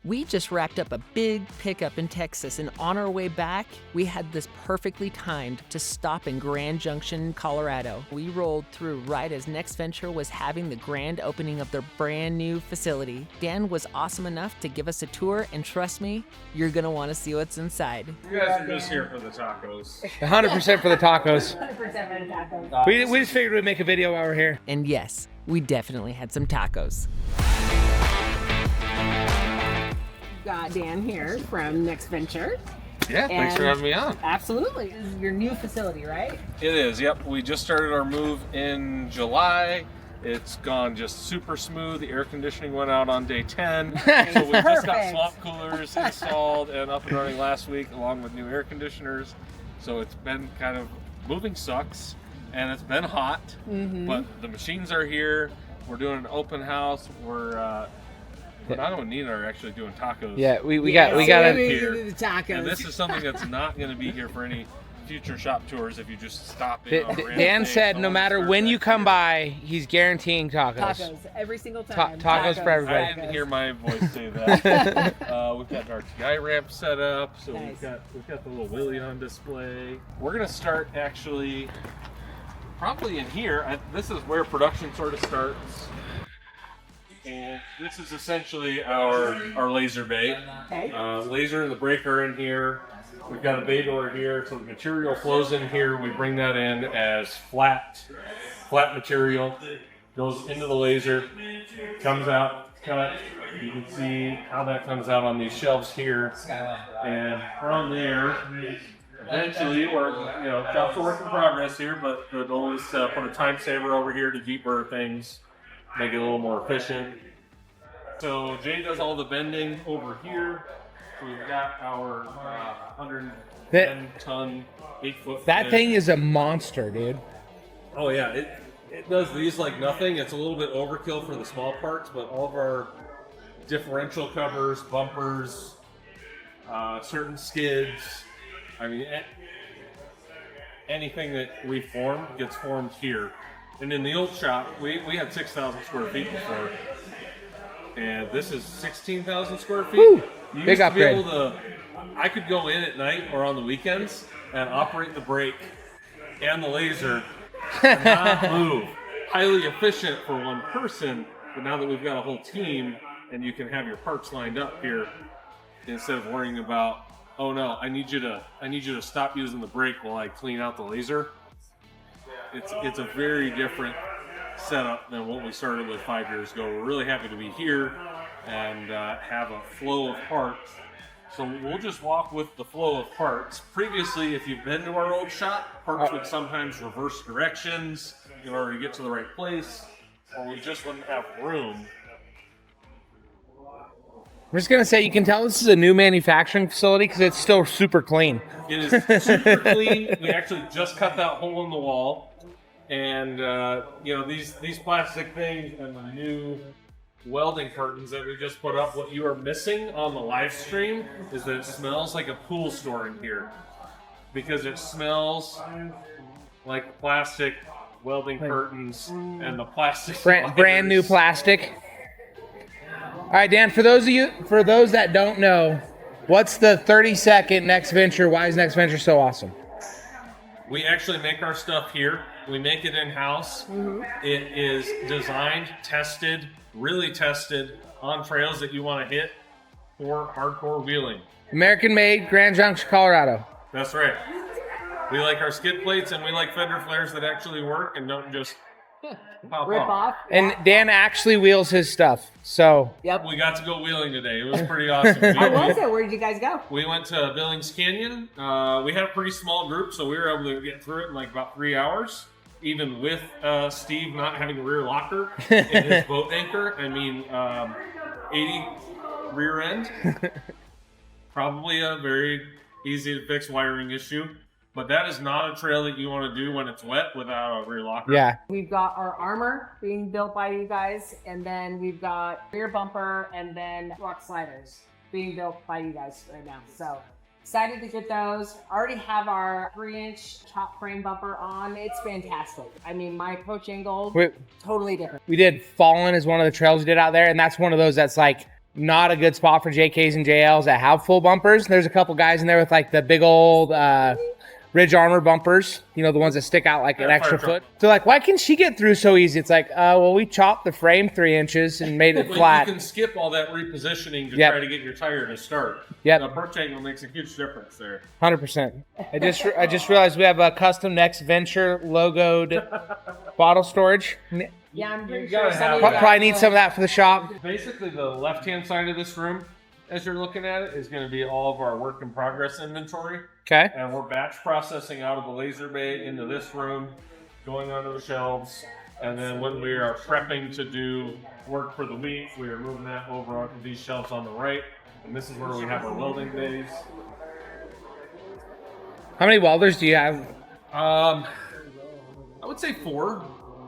We just wrapped up a big pickup in Texas, and on our way back, we had this perfectly timed to stop in Grand Junction, Colorado. We rolled through right as Next Venture was having the grand opening of their brand new facility. Dan was awesome enough to give us a tour, and trust me, you're gonna want to see what's inside. You guys are just here for the tacos. 100% for the tacos. 100% for the tacos. We just figured we'd make a video while we're here. And yes, we definitely had some tacos. Got Dan here from Next Venture. Yeah, thanks for having me on. Absolutely. This is your new facility, right? It is, yep. We just started our move in July. It's gone just super smooth. The air conditioning went out on day 10. So we just got swamp coolers installed and up and running last week along with new air conditioners. So it's been kind of, moving sucks and it's been hot, but the machines are here. We're doing an open house. We're not only Nina are actually doing tacos. Yeah, we got it here. The tacos. And this is something that's not going to be here for any future shop tours if you just stop in. Dan said no matter when you come by, he's guaranteeing tacos. Tacos every single time. Tacos for everybody. I didn't hear my voice say that. We've got an RTI ramp set up, so Nice. we've got the little Willie on display. We're gonna start actually probably in here. This is where production sort of starts. And this is essentially our laser bay. Okay. Laser and the breaker in here. We've got a bay door here, so the material flows in here. We bring that in as flat material. Goes into the laser, comes out, cut. You can see how that comes out on these shelves here. And from there, eventually, that's a work in progress here, but the goal is to put a time saver over here to deburr things. Make it a little more efficient. So Jay does all the bending over here. So we've got our 110-ton, 8-foot. That thing is a monster, dude. Oh yeah, it does these like nothing. It's a little bit overkill for the small parts, but all of our differential covers, bumpers, certain skids. I mean, anything that we form gets formed here. And in the old shop, we had 6,000 square feet before, and this is 16,000 square feet. Woo! You Big used to upgrade. be able to, I could go in at night or on the weekends and operate the brake and the laser and not move. Highly efficient for one person, but now that we've got a whole team and you can have your parts lined up here, instead of worrying about, oh no, I need you to stop using the brake while I clean out the laser. It's a very different setup than what we started with 5 years ago. We're really happy to be here and have a flow of parts. So we'll just walk with the flow of parts. Previously, if you've been to our old shop, parts would sometimes reverse directions in order to get to the right place, or we just wouldn't have room. I'm just gonna say, you can tell this is a new manufacturing facility because it's still super clean. It is super clean. We actually just cut that hole in the wall. And these plastic things and the new welding curtains that we just put up, what you are missing on the live stream is that it smells like a pool store in here, because it smells like plastic welding curtains and the plastic Brand new plastic. All right, Dan, for those that don't know, what's the 30-second Next Venture? Why is Next Venture so awesome? We actually make our stuff here. We make it in-house. It is designed, tested, really tested on trails that you want to hit for hardcore wheeling. American-made, Grand Junction, Colorado. That's right. We like our skid plates, and we like fender flares that actually work and don't just pop Rip off. And Dan actually wheels his stuff, so. Yep. We got to go wheeling today. It was pretty awesome. How was it? Where did you guys go? We went to Billings Canyon. We had a pretty small group, so we were able to get through it in like about 3 hours, even with Steve not having a rear locker in his boat anchor. I mean, 80 rear end. Probably a very easy to fix wiring issue. But that is not a trail that you want to do when it's wet without a rear locker. Yeah. We've got our armor being built by you guys, and then we've got rear bumper and then rock sliders being built by you guys right now. So excited to get those. Already have our 3-inch top frame bumper on. It's fantastic. I mean, my approach angle, totally different. We did Fallen as one of the trails we did out there, and that's one of those that's like not a good spot for JKs and JLs that have full bumpers. There's a couple guys in there with like the big old Ridge Armor bumpers, you know, the ones that stick out like an extra foot. So like, why can she get through so easy? It's like, well, we chopped the frame 3 inches and made it flat. You can skip all that repositioning to try to get your tire to start. Yep. The approach angle makes a huge difference there. 100%. I just realized we have a custom Next Venture logoed bottle storage. Yeah, I'm pretty You sure gotta some have of you that. Probably need some of that for the shop. Basically, the left-hand side of this room, as you're looking at it, is going to be all of our work in progress inventory. Okay. And we're batch processing out of the laser bay into this room, going onto the shelves. And then when we are prepping to do work for the week, we are moving that over onto these shelves on the right. And this is where we have our welding bays. How many welders do you have? I would say 4.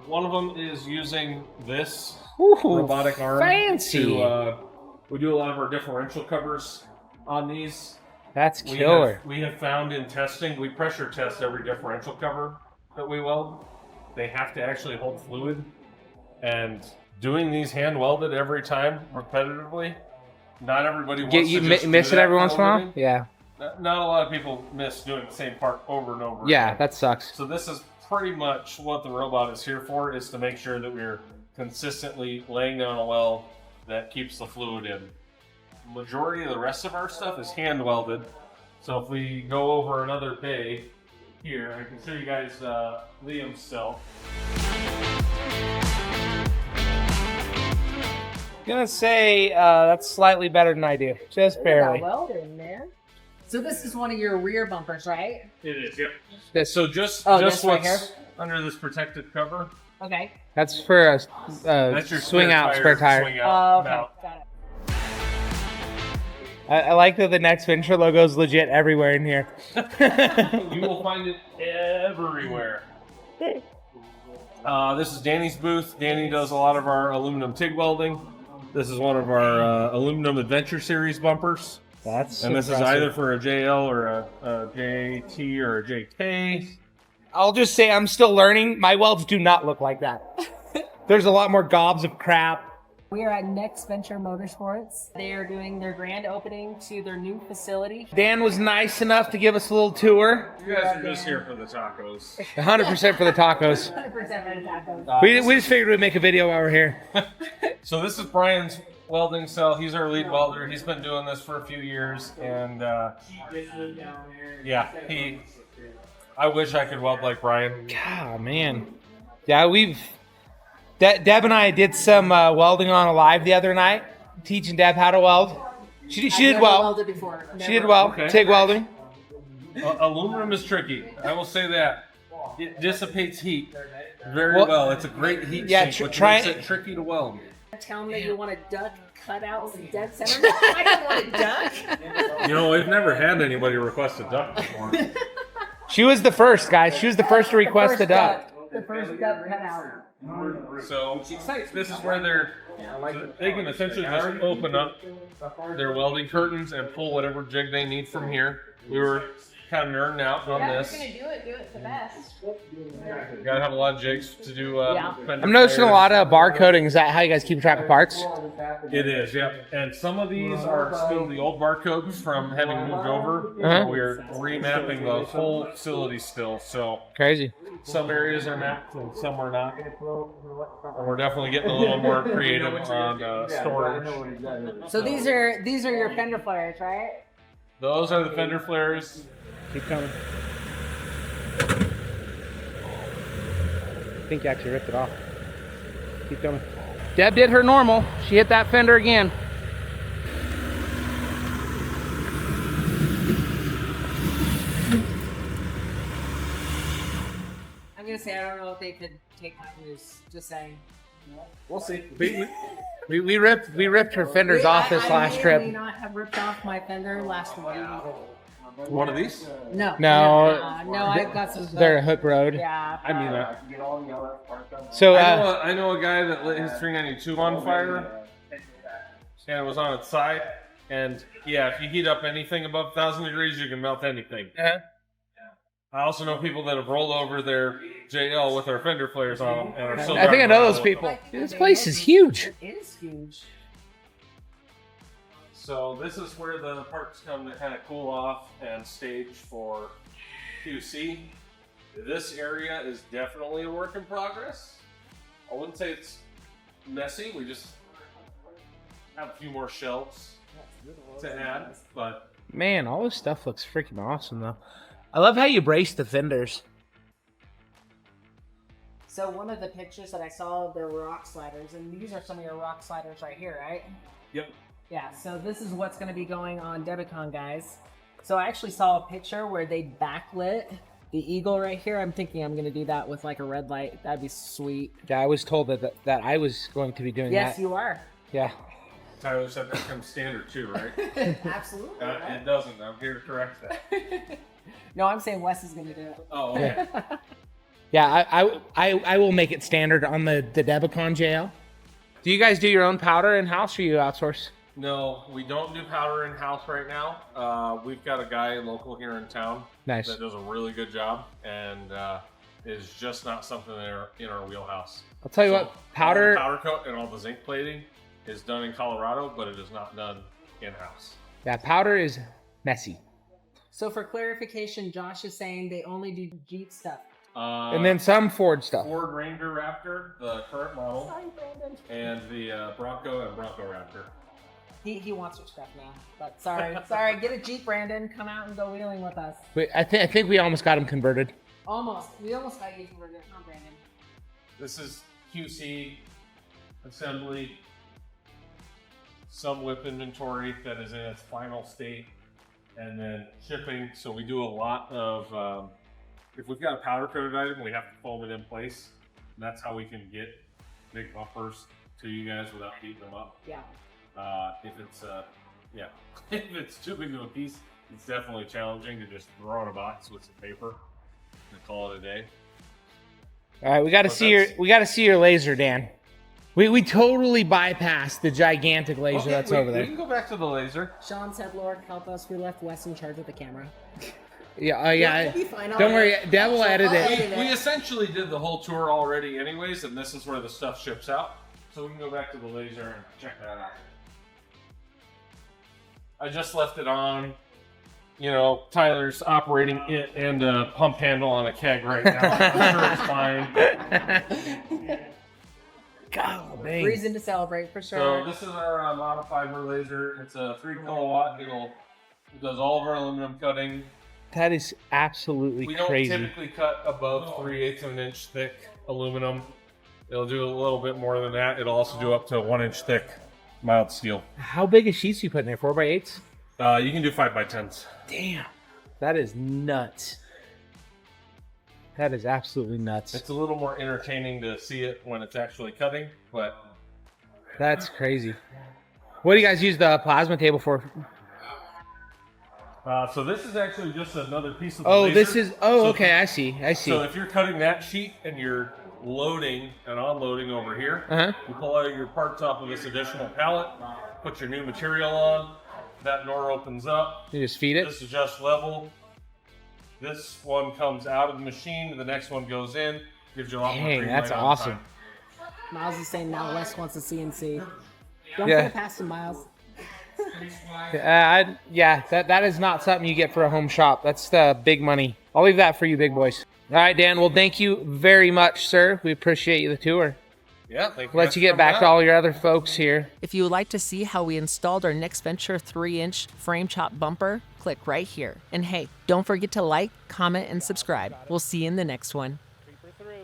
One of them is using this robotic arm. Fancy. We do a lot of our differential covers on these. That's killer. We have found in testing, we pressure test every differential cover that we weld. They have to actually hold fluid. And doing these hand welded every time repetitively, not everybody wants to just miss do it that every once in a for while? living. Yeah. Not a lot of people miss doing the same part over and over Yeah, again. that sucks. So this is pretty much what the robot is here for, is to make sure that we're consistently laying down a weld that keeps the fluid in. Majority of the rest of our stuff is hand welded. So if we go over another bay here, I can show you guys Liam's cell. I'm gonna say that's slightly better than I do, just barely. Welding, man. So this is one of your rear bumpers, right? It is, yep. This, So just this right what's here? under this protected cover. Okay. that's for a That's your swing out spare tire. Swing out Okay. mount. Got it. I like that the Next Venture logo is legit everywhere in here. You will find it everywhere. This is Danny's booth. Danny does a lot of our aluminum TIG welding. This is one of our aluminum Adventure Series bumpers. That's And this is impressive. either for a JL or a JT or a JK. I'll just say I'm still learning. My welds do not look like that. There's a lot more gobs of crap. We are at Next Venture Motorsports. They are doing their grand opening to their new facility. Dan was nice enough to give us a little tour. You guys are just here for the tacos. 100% for the tacos. 100% We just figured we'd make a video while we're here. So this is Brian's welding cell. He's our lead welder. He's been doing this for a few years, and yeah, I wish I could weld like Brian. God, man. Yeah, Deb and I did some welding on a live the other night, teaching Deb how to weld. She did well. Welded before. She did well. Okay. TIG welding. Aluminum is tricky. I will say that. It dissipates heat very Well, well. It's a great heat yeah, sink, which try makes it- it tricky to weld. Tell them that you want a duck cut out in dead center. I don't want a duck. You know, we've never had anybody request a duck before. She was the first, guys. She was the first to request the duck. The first duck cut out. So this is where they can essentially just open up their welding curtains and pull whatever jig they need from here. We were kind of nerding out on this. do it the best. You gotta have a lot of jigs to do. fender I'm noticing a flares. lot of bar coding. Is that how you guys keep track of parts? It is, yeah. And some of these are still the old barcodes from having moved over. Uh-huh. We're remapping the whole facility still. So Crazy. some areas are mapped and some are not. And we're definitely getting a little more creative on storage. So these are your fender flares, right? Those are the fender flares. Keep coming. I think you actually ripped it off. Keep coming. Deb did her normal. She hit that fender again. I'm gonna say I don't know if they could take my news. Just saying. We'll see. We ripped her fenders off this last I may trip. not have ripped off my fender last week. One of these? No. No. I've got some. They're at Hook Road. Yeah. I mean, So I know a guy that lit his 392 on fire, and it was on its side. And yeah, if you heat up anything above 1,000 degrees, you can melt anything. I also know people that have rolled over their JL with their fender flares on them and are still I think I driving know around those with people. them. Dude, this place is huge. It is huge. So this is where the parts come to kind of cool off and stage for QC. This area is definitely a work in progress. I wouldn't say it's messy. We just have a few more shelves to add, but Man, all this stuff looks freaking awesome, though. I love how you brace the fenders. So one of the pictures that I saw, there were rock sliders, and these are some of your rock sliders right here, right? yep. Yeah, so this is what's going to be going on DEBICON, guys. So I actually saw a picture where they backlit the eagle right here. I'm thinking I'm going to do that with like a red light. That'd be sweet. Yeah, I was told that I was going to be doing Yes, that. you are. Yeah. Tyler said that comes standard too, right? Absolutely. It doesn't. I'm here to correct that. No, I'm saying Wes is going to do it. Oh, okay. Yeah, I will make it standard on the DEBICON JL. Do you guys do your own powder in-house or you outsource? No, we don't do powder in house right now. We've got a guy local here in town Nice. that does a really good job, and is just not something in our wheelhouse. I'll tell you So, what, powder... all the powder coat and all the zinc plating is done in Colorado, but it is not done in house. Yeah, powder is messy. So for clarification, Josh is saying they only do Jeep stuff. And then some Ford stuff. Ford Wrangler Raptor, the current model, Sorry, Brandon. and the Bronco and Bronco Raptor. He wants your stuff now. But sorry. Get a Jeep, Brandon. Come out and go wheeling with us. Wait, I think we almost got him converted. Almost. We almost got you converted, huh, Brandon? This is QC, assembly, some whip inventory that is in its final state, and then shipping. So we do a lot of, if we've got a powder coated item, we have to fold it in place. And that's how we can get big bumpers to you guys without beating them up. Yeah. If it's, if it's too big of a piece, it's definitely challenging to just throw in a box with some paper and call it a day. All right, we got to see your laser, Dan. We totally bypassed the gigantic laser that's over We there. can go back to the laser. Sean said, Lord, help us. We left Wes in charge of the camera. Yeah, yeah. We'll be fine. Don't worry, Dad will edit it. We essentially did the whole tour already anyways, and this is where the stuff ships out. So we can go back to the laser and check that out. I just left it on. You know, Tyler's operating it and a pump handle on a keg right now. I'm sure it's fine. God, dang. Reason to celebrate for So sure. this is our modified laser. It's a 3 kilowatt. It does all of our aluminum cutting. That is absolutely We don't crazy. typically cut above 3/8 of an inch thick aluminum. It'll do a little bit more than that. It'll also do up to 1 inch thick mild steel. How big is sheets you put in there? 4x8s? You can do 5x10s. Damn, that is nuts. That is absolutely nuts. It's a little more entertaining to see it when it's actually cutting, but That's crazy. What do you guys use the plasma table for? so this is actually just another piece of the Oh, laser. this is. Oh, So- okay. I see. So if you're cutting that sheet and you're loading and unloading over here, Uh-huh. you pull out your parts off of this additional pallet, put your new material on, that door opens up, You just feed it. this adjusts level, this one comes out of the machine, the next one goes in, gives you a lot more Dang, green that's light on awesome. time. Miles is saying now Wes wants a CNC. Don't Yeah. put it past him, Miles. That is not something you get for a home shop. That's big money. I'll leave that for you, big boys. All right, Dan. Well, thank you very much, sir. We appreciate the tour. Yeah, thank you. Let you get back to all your other folks here. If you would like to see how we installed our Next Venture 3-inch frame chop bumper, click right here. And hey, don't forget to like, comment, and subscribe. We'll see you in the next one.